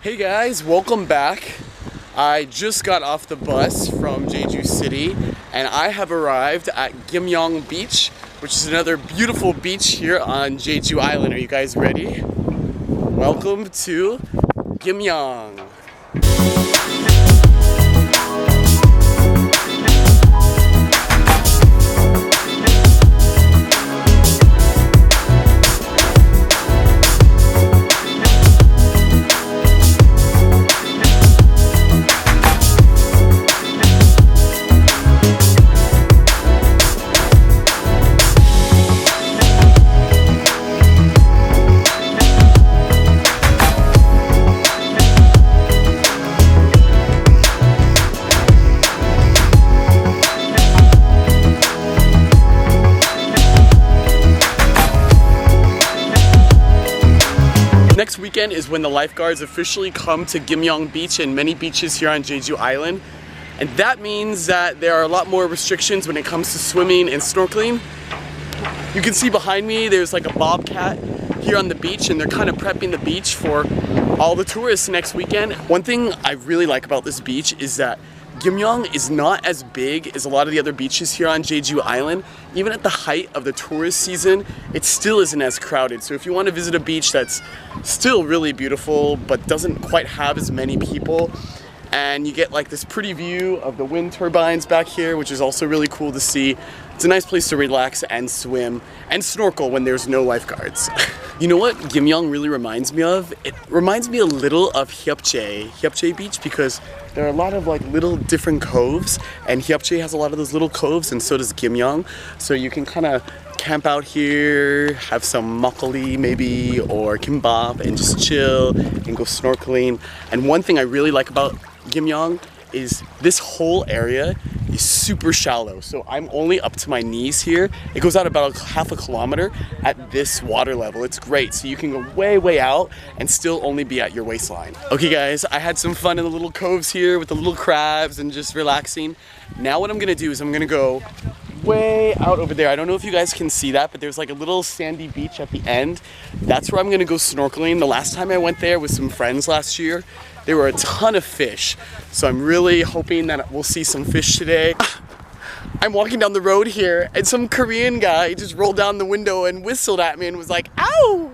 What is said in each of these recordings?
Hey guys, welcome back. I just got off the bus from Jeju City and I have arrived at Gimnyeong Beach, which is another beautiful beach here on Jeju Island. Are you guys ready? Welcome to Gimnyeong. Next weekend is when the lifeguards officially come to Gimnyeong Beach and many beaches here on Jeju Island. And that means that there are a lot more restrictions when it comes to swimming and snorkeling. You can see behind me there's like a bobcat here on the beach and they're kind of prepping the beach for all the tourists next weekend. One thing I really like about this beach is that Gimnyeong is not as big as a lot of the other beaches here on Jeju Island. Even at the height of the tourist season, it still isn't as crowded. So if you want to visit a beach that's still really beautiful but doesn't quite have as many people, and you get like this pretty view of the wind turbines back here, which is also really cool to see. It's a nice place to relax and swim and snorkel when there's no lifeguards. You know what Gimnyeong really reminds me of? It reminds me a little of Hyupche Beach, because there are a lot of like little different coves, and Hyupche has a lot of those little coves, and so does Gimnyeong. So you can kind of camp out here, have some makgeolli maybe, or kimbap, and just chill and go snorkeling. And one thing I really like about Gimnyeong is this whole area is super shallow. So I'm only up to my knees here. It goes out about half a kilometer at this water level. It's great. So you can go way out and still only be at your waistline. Okay guys, I had some fun in the little coves here with the little crabs and just relaxing. Now what I'm gonna do is I'm gonna go way out over there. I don't know if you guys can see that, but there's like a little sandy beach at the end. That's where I'm gonna go snorkeling. The last time I went there with some friends last year, there were a ton of fish. So I'm really hoping that we'll see some fish today. I'm walking down the road here and some Korean guy just rolled down the window and whistled at me and was like, ow!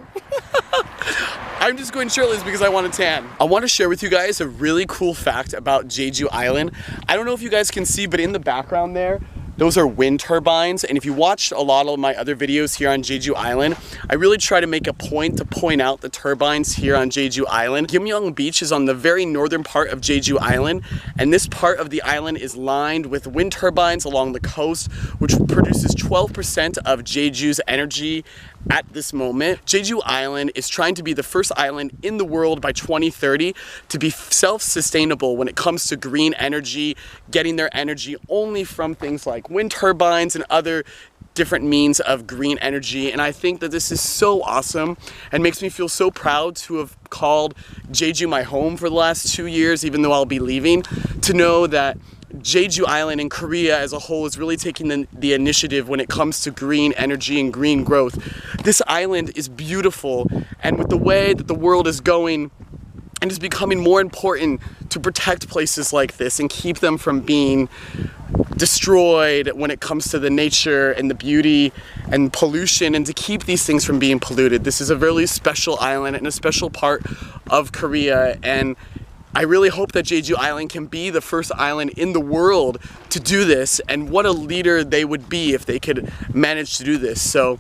I'm just going shirtless because I want to tan. I want to share with you guys a really cool fact about Jeju Island. I don't know if you guys can see, but in the background there, those are wind turbines, and if you watched a lot of my other videos here on Jeju Island, I really try to make a point to point out the turbines here on Jeju Island. Gimnyeong Beach is on the very northern part of Jeju Island, and this part of the island is lined with wind turbines along the coast, which produces 12% of Jeju's energy at this moment. Jeju Island is trying to be the first island in the world by 2030 to be self-sustainable when it comes to green energy, getting their energy only from things like wind turbines and other different means of green energy. And I think that this is so awesome and makes me feel so proud to have called Jeju my home for the last 2 years, even though I'll be leaving, to know that Jeju Island and Korea as a whole is really taking the initiative when it comes to green energy and green growth. This island is beautiful, and with the way that the world is going, and it's becoming more important to protect places like this and keep them from being destroyed when it comes to the nature and the beauty and pollution, and to keep these things from being polluted. This is a really special island and a special part of Korea, and I really hope that Jeju Island can be the first island in the world to do this, and what a leader they would be if they could manage to do this. So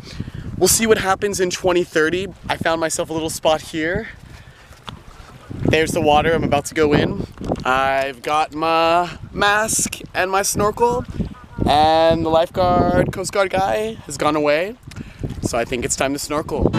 we'll see what happens in 2030. I found myself a little spot here. There's the water I'm about to go in. I've got my mask and my snorkel, and the lifeguard, Coast Guard guy has gone away. So I think it's time to snorkel.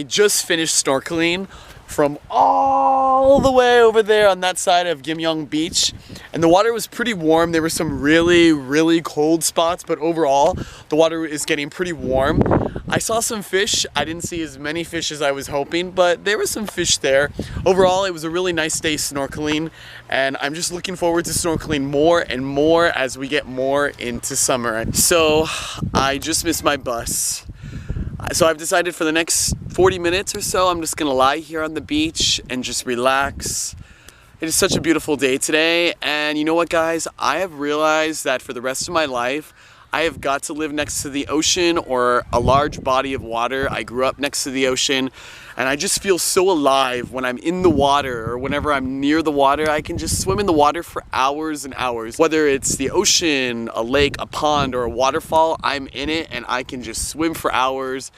I just finished snorkeling from all the way over there on that side of Gimnyeong Beach, and the water was pretty warm. There were some really cold spots, but overall the water is getting pretty warm. I saw some fish. I didn't see as many fish as I was hoping, but there were some fish there. Overall, it was a really nice day snorkeling, and I'm just looking forward to snorkeling more and more as we get more into summer. So I just missed my bus. So I've decided for the next 40 minutes or so, I'm just gonna lie here on the beach and just relax. It is such a beautiful day today, and you know what, guys? I have realized that for the rest of my life, I have got to live next to the ocean or a large body of water. I grew up next to the ocean, and I just feel so alive when I'm in the water, or whenever I'm near the water. I can just swim in the water for hours and hours. Whether it's the ocean, a lake, a pond, or a waterfall, I'm in it and I can just swim for hours.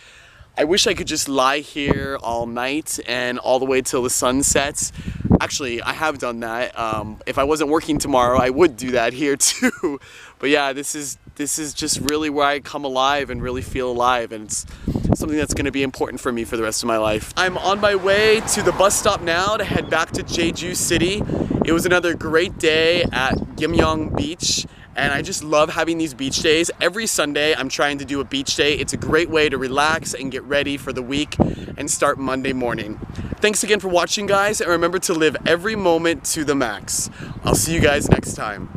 I wish I could just lie here all night and all the way till the sun sets. Actually, I have done that. If I wasn't working tomorrow, I would do that here too. But yeah, this is just really where I come alive and really feel alive, and it's something that's going to be important for me for the rest of my life. I'm on my way to the bus stop now to head back to Jeju City. It was another great day at Gimnyeong Beach, and I just love having these beach days. Every Sunday I'm trying to do a beach day. It's a great way to relax and get ready for the week and start Monday morning. Thanks again for watching, guys, and remember to live every moment to the max. I'll see you guys next time.